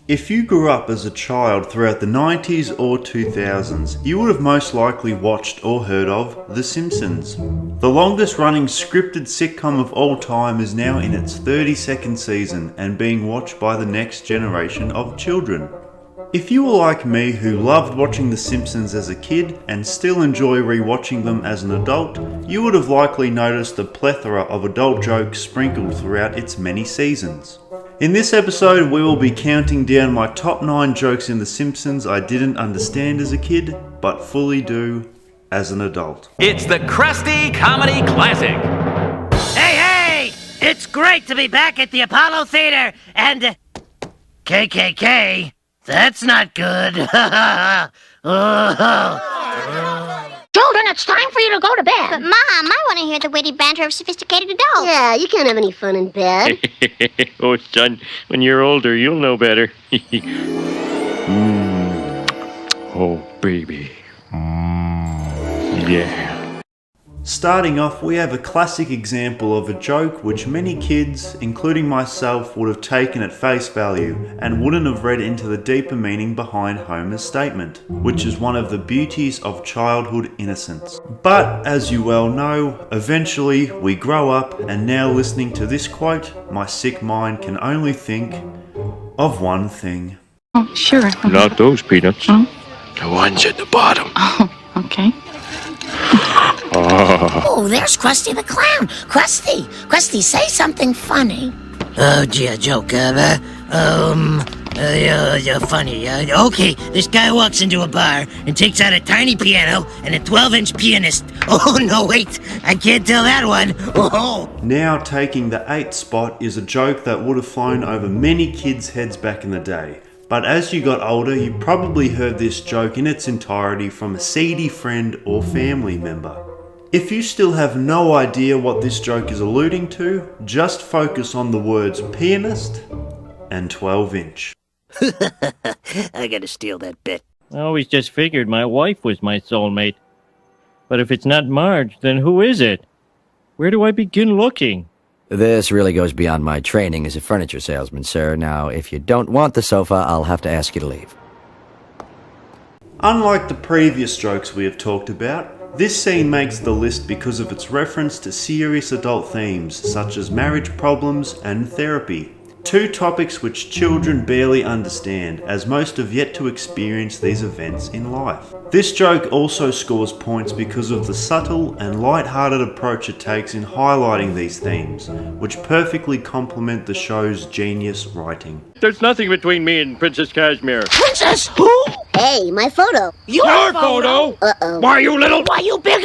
If you grew up as a child throughout the 90s or 2000s, you would have most likely watched or heard of The Simpsons. The longest running scripted sitcom of all time is now in its 32nd season and being watched by the next generation of children. If you were like me who loved watching The Simpsons as a kid and still enjoy rewatching them as an adult, you would have likely noticed the plethora of adult jokes sprinkled throughout its many seasons. In this episode, we will be counting down my top 9 jokes in The Simpsons I didn't understand as a kid, but fully do as an adult. It's the Krusty Comedy Classic. Hey! It's great to be back at the Apollo Theater and... KKK? That's not good. Children, it's time for you to go to bed. But, Mom, I want to hear the witty banter of sophisticated adults. Yeah, you can't have any fun in bed. Oh, son, when you're older, you'll know better. Oh, baby. Yeah. Starting off, we have a classic example of a joke which many kids, including myself, would have taken at face value and wouldn't have read into the deeper meaning behind Homer's statement, which is one of the beauties of childhood innocence. But, as you well know, eventually we grow up, and now listening to this quote, my sick mind can only think of one thing. Oh, sure. Not those peanuts. Oh. The ones at the bottom. Oh, okay. Oh, there's Krusty the Clown. Krusty, say something funny. Oh, gee, a joke. You're funny. Okay, this guy walks into a bar and takes out a tiny piano and a 12-inch pianist. Oh, no, wait, I can't tell that one. Oh. Now taking the 8th spot is a joke that would have flown over many kids' heads back in the day. But as you got older, you probably heard this joke in its entirety from a seedy friend or family member. If you still have no idea what this joke is alluding to, just focus on the words pianist and 12-inch. I gotta steal that bit. I always just figured my wife was my soulmate. But if it's not Marge, then who is it? Where do I begin looking? This really goes beyond my training as a furniture salesman, sir. Now, if you don't want the sofa, I'll have to ask you to leave. Unlike the previous jokes we have talked about, this scene makes the list because of its reference to serious adult themes such as marriage problems and therapy. 2 topics which children barely understand, as most have yet to experience these events in life. This joke also scores points because of the subtle and light-hearted approach it takes in highlighting these themes, which perfectly complement the show's genius writing. There's nothing between me and Princess Cashmere. Princess who? Hey, my photo. Your photo? Uh-oh. Why, you little... Why, you big...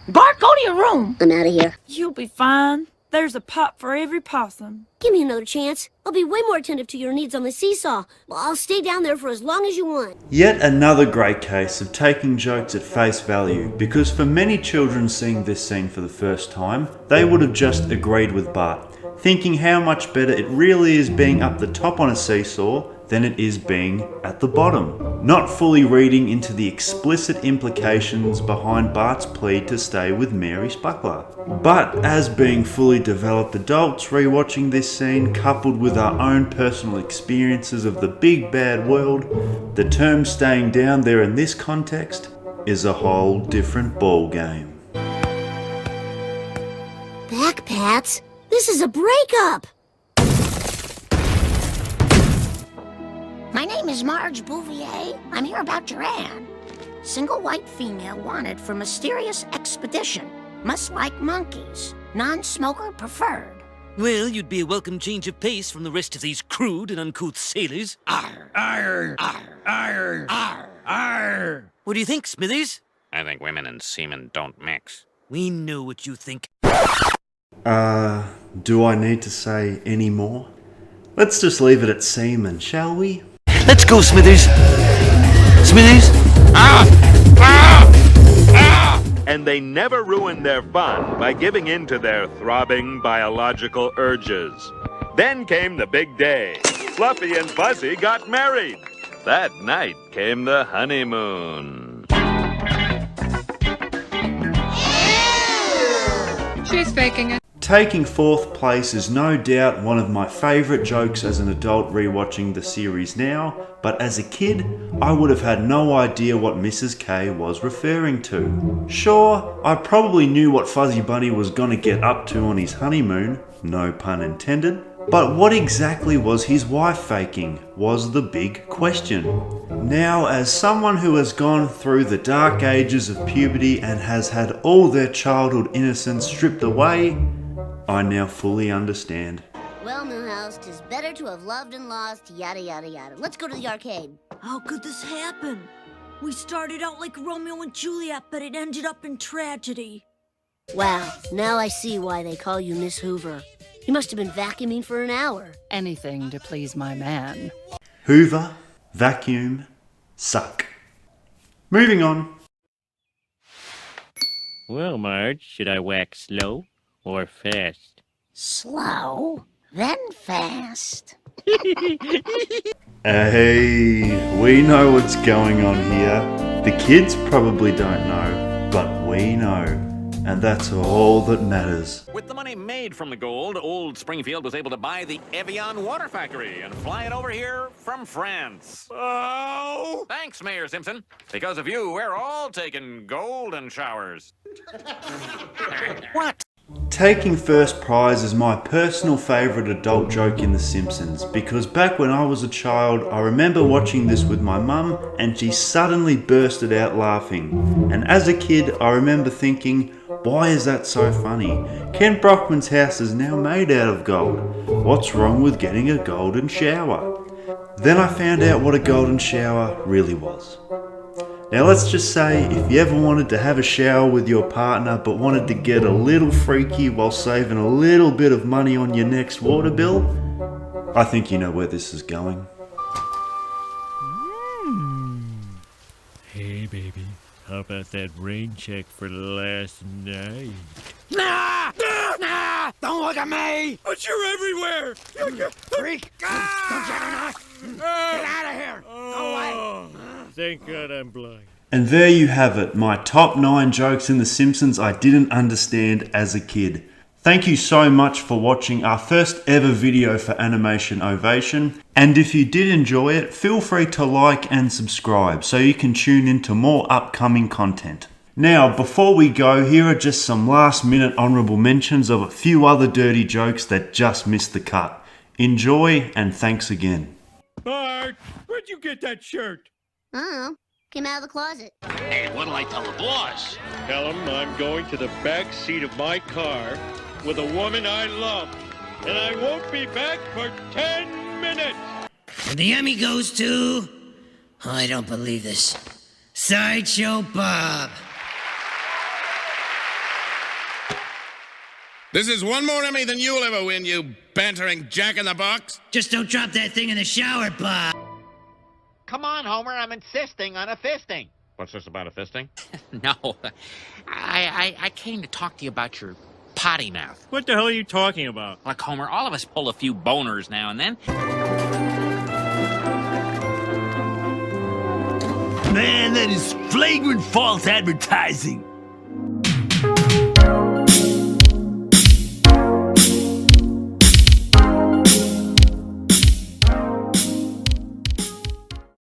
Bart, go to your room. I'm out of here. You'll be fine. There's a pot for every possum. Give me another chance. I'll be way more attentive to your needs on the seesaw. I'll stay down there for as long as you want. Yet another great case of taking jokes at face value, because for many children seeing this scene for the first time, they would have just agreed with Bart, thinking how much better it really is being up the top on a seesaw than it is being at the bottom, not fully reading into the explicit implications behind Bart's plea to stay with Mary's buckler. But as being fully developed adults rewatching this scene, coupled with our own personal experiences of the big bad world, the term staying down there in this context is a whole different ball game. Back pats? This is a breakup! My name is Marge Bouvier. I'm here about Duran. Single white female wanted for mysterious expedition. Must like monkeys. Non-smoker preferred. Well, you'd be a welcome change of pace from the rest of these crude and uncouth sailors. Arr, arr, arr, arr, arr, arr. What do you think, Smithers? I think women and semen don't mix. We know what you think. Do I need to say any more? Let's just leave it at semen, shall we? Let's go, Smithers. Smithers? And they never ruined their fun by giving in to their throbbing biological urges. Then came the big day. Fluffy and Fuzzy got married. That night came the honeymoon. She's faking it. Taking fourth place is no doubt one of my favourite jokes as an adult rewatching the series now, but as a kid, I would have had no idea what Mrs. K was referring to. Sure, I probably knew what Fuzzy Bunny was gonna get up to on his honeymoon, no pun intended, but what exactly was his wife faking was the big question. Now, as someone who has gone through the dark ages of puberty and has had all their childhood innocence stripped away, I now fully understand. Well, Newhouse, 'tis better to have loved and lost, yada yada yada. Let's go to the arcade. How could this happen? We started out like Romeo and Juliet, but it ended up in tragedy. Wow, now I see why they call you Miss Hoover. You must have been vacuuming for an hour. Anything to please my man. Hoover, vacuum, suck. Moving on. Well, Marge, should I wax slow or fast? Slow, then fast. Hey, we know what's going on here. The kids probably don't know, but we know. And that's all that matters. With the money made from the gold, old Springfield was able to buy the Evian water factory and fly it over here from France. Oh! Thanks, Mayor Simpson. Because of you, we're all taking golden showers. What? Taking first prize is my personal favourite adult joke in The Simpsons because back when I was a child, I remember watching this with my mum and she suddenly bursted out laughing. And as a kid, I remember thinking, why is that so funny? Ken Brockman's house is now made out of gold. What's wrong with getting a golden shower? Then I found out what a golden shower really was. Now let's just say, if you ever wanted to have a shower with your partner but wanted to get a little freaky while saving a little bit of money on your next water bill, I think you know where this is going. Hey, baby. How about that rain check for last night? Nah! Nah! Don't look at me! But you're everywhere! Freak! Don't get out of here! Go away! Thank God I'm blind. And there you have it, my top 9 jokes in The Simpsons I didn't understand as a kid. Thank you so much for watching our first ever video for AnimationOvation. And if you did enjoy it, feel free to like and subscribe so you can tune into more upcoming content. Now, before we go, here are just some last minute honourable mentions of a few other dirty jokes that just missed the cut. Enjoy and thanks again. Bart, where'd you get that shirt? I don't know. Came out of the closet. Hey, what'll I tell the boss? Tell him I'm going to the back seat of my car with a woman I love, and I won't be back for 10 minutes. And the Emmy goes to... Oh, I don't believe this. Sideshow Bob. This is one more Emmy than you'll ever win, you bantering jack-in-the-box. Just don't drop that thing in the shower, Bob. Come on, Homer, I'm insisting on a fisting. What's this about a fisting? No, I came to talk to you about your potty mouth. What the hell are you talking about? Look, Homer, all of us pull a few boners now and then. Man, that is flagrant false advertising.